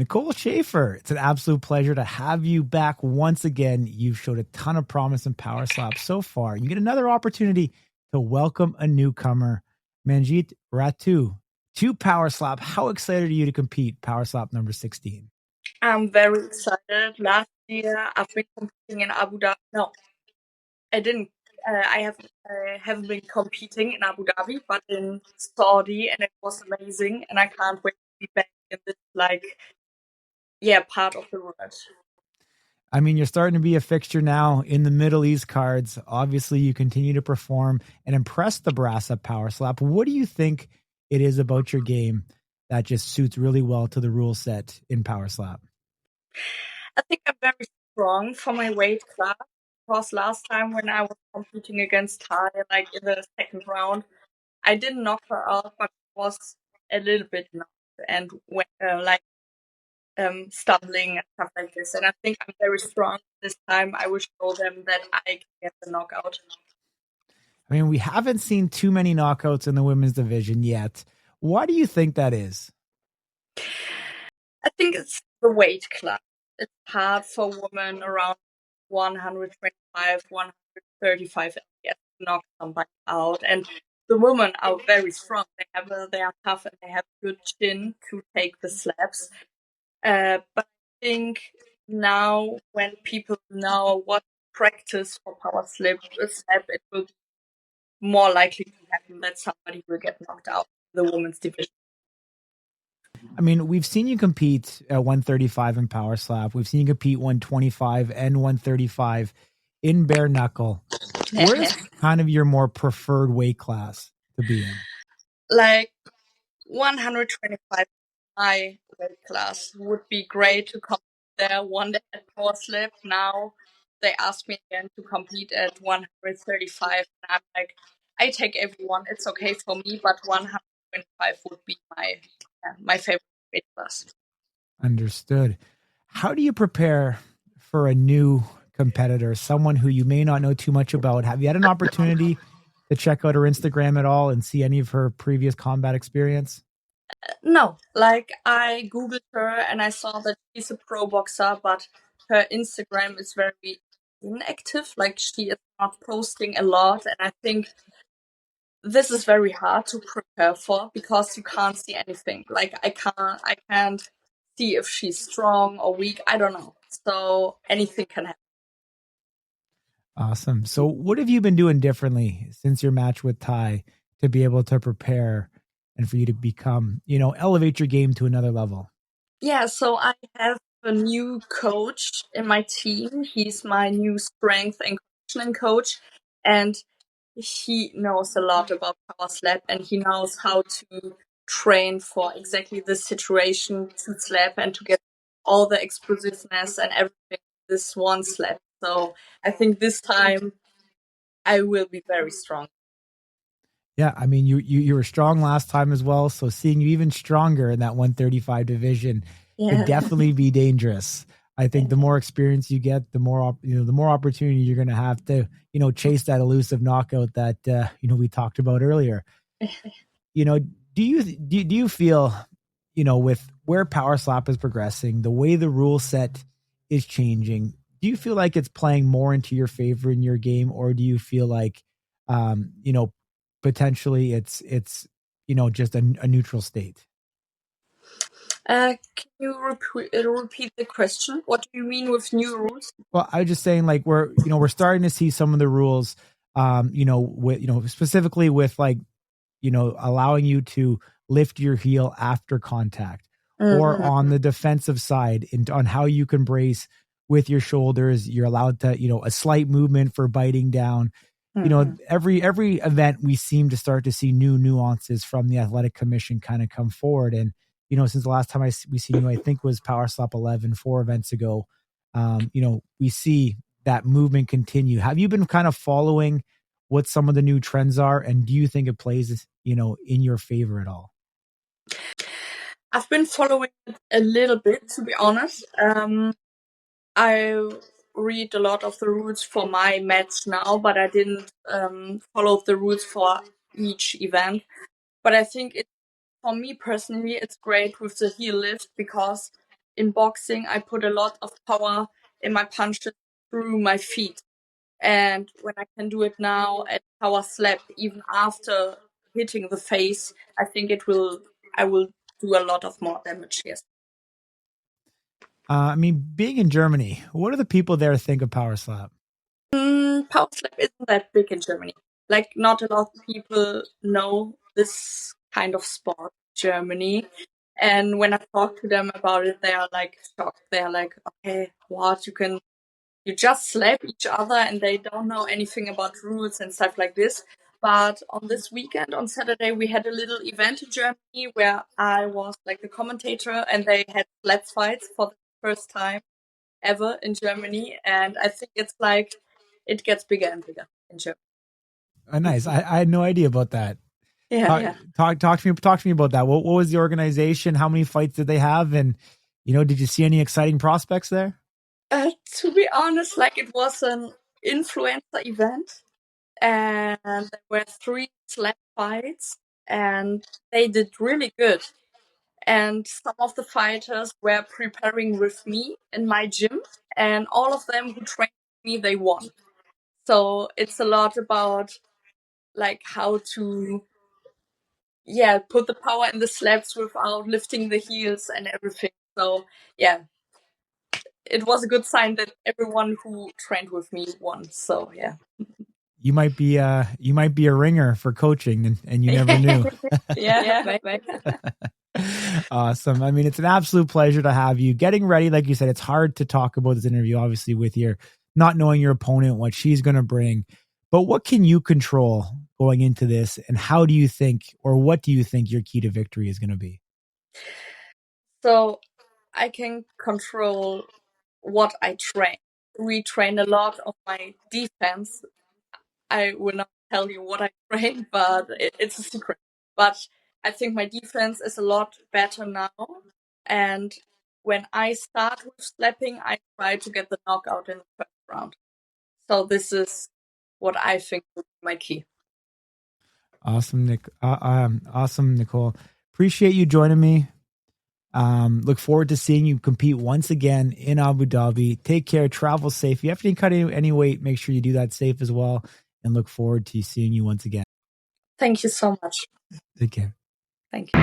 Nicole Schaefer, it's an absolute pleasure to have you back once again. You've showed a ton of promise in Power Slap so far. You get another opportunity to welcome a newcomer, Manjot Rattu, to Power Slap. How excited are you to compete Power Slap number 16? I'm very excited. Last year, I've been competing in Abu Dhabi. No, I didn't. I haven't been competing in Abu Dhabi, but in Saudi, and it was amazing. And I can't wait to be back in this, part of the world. I mean, you're starting to be a fixture now in the Middle East cards. Obviously, you continue to perform and impress the brass at Power Slap. What do you think it is about your game that just suits really well to the rule set in Power Slap? I think I'm very strong for my weight class. Because last time when I was competing against Thai, like in the second round, I didn't knock her out, but was a little bit knocked and went, stumbling and stuff like this. And I think I'm very strong this time. I will show them that I can get the knockout. I mean, we haven't seen too many knockouts in the women's division yet. Why do you think that is? I think it's the weight class. It's hard for women around 125, 135 LPS to knock somebody out. And the women are very strong. They are tough and they have good chin to take the slaps. But I think now when people know what practice for power slap, it will be more likely to happen that somebody will get knocked out in the women's division. I mean, we've seen you compete at 135 in Power Slap. We've seen you compete 125 and 135 in bare knuckle. Where is kind of your more preferred weight class to be in? Like 125, my weight class would be great to compete there one day at Power Slap. Now they asked me again to compete at 135, and I'm like, I take everyone. It's okay for me, but 125 would be my favorite weight class. Understood. How do you prepare for a new competitor, someone who you may not know too much about? Have you had an opportunity to check out her Instagram at all and see any of her previous combat experience? No, like I Googled her and I saw that she's a pro boxer, but her Instagram is very inactive. Like she is not posting a lot, and I think this is very hard to prepare for because you can't see anything. Like I can't see if she's strong or weak. I don't know. So anything can happen. Awesome. So what have you been doing differently since your match with Ty to be able to prepare and for you to become, elevate your game to another level? Yeah, so I have a new coach in my team. He's my new strength and conditioning coach, and he knows a lot about power slap, and he knows how to train for exactly this situation to slap and to get all the explosiveness and everything this one slap. So I think this time I will be very strong. Yeah, I mean, you were strong last time as well. So seeing you even stronger in that 135 division could definitely be dangerous. I think the more experience you get, the more the more opportunity you're going to have to chase that elusive knockout that we talked about earlier. Do you feel with where Power Slap is progressing, the way the rule set is changing? Do you feel like it's playing more into your favor in your game, or do you feel like potentially it's just a neutral state? Can you repeat the question? What do you mean with new rules? Well, I was just saying, like, we're starting to see some of the rules, with specifically with allowing you to lift your heel after contact, or on the defensive side, on how you can brace with your shoulders. You're allowed to, a slight movement for biting down. Every event we seem to start to see new nuances from the athletic commission kind of come forward. And, since the last time we seen you, I think was Power Slap 11, 4 events ago, we see that movement continue. Have you been kind of following what some of the new trends are, and do you think it plays, in your favor at all? I've been following it a little bit, to be honest. I read a lot of the rules for my match now, but I didn't follow the rules for each event. But I think for me personally, it's great with the heel lift because in boxing, I put a lot of power in my punches through my feet. And when I can do it now at power slap, even after hitting the face, I think I will do a lot of more damage, yes. I mean, being in Germany, what do the people there think of power slap? Power slap isn't that big in Germany. Like, not a lot of people know this kind of sport in Germany. And when I talk to them about it, they are like shocked. They are like, okay, what? You just slap each other and they don't know anything about rules and stuff like this. But on this weekend, on Saturday, we had a little event in Germany where I was like the commentator, and they had slap fights for the first time ever in Germany. And I think it's like it gets bigger and bigger in Germany. Nice. I had no idea about that. Yeah. Talk to me about that. What was the organization? How many fights did they have? And did you see any exciting prospects there? To be honest, like, it was an influencer event, and there were 3 slap fights, and they did really good. And some of the fighters were preparing with me in my gym, and all of them who trained with me, they won. So it's a lot about like how to put the power in the slaps without lifting the heels and everything. So yeah, it was a good sign that everyone who trained with me won. So yeah. You might be a ringer for coaching, and you never knew. Yeah. Awesome. I mean, it's an absolute pleasure to have you. Getting ready, like you said, it's hard to talk about this interview, obviously, with your not knowing your opponent, what she's going to bring. But what can you control going into this, and how do you think, or what do you think your key to victory is going to be? So I can control what I train. We train a lot of my defense. I will not tell you what I train, but it's a secret. But I think my defense is a lot better now. And when I start with slapping, I try to get the knockout in the first round. So this is what I think is my key. Awesome, Nick. Awesome, Nicole. Appreciate you joining me. Look forward to seeing you compete once again in Abu Dhabi. Take care. Travel safe. If you have to cut any weight, make sure you do that safe as well. And look forward to seeing you once again. Thank you so much. Take care. Thank you.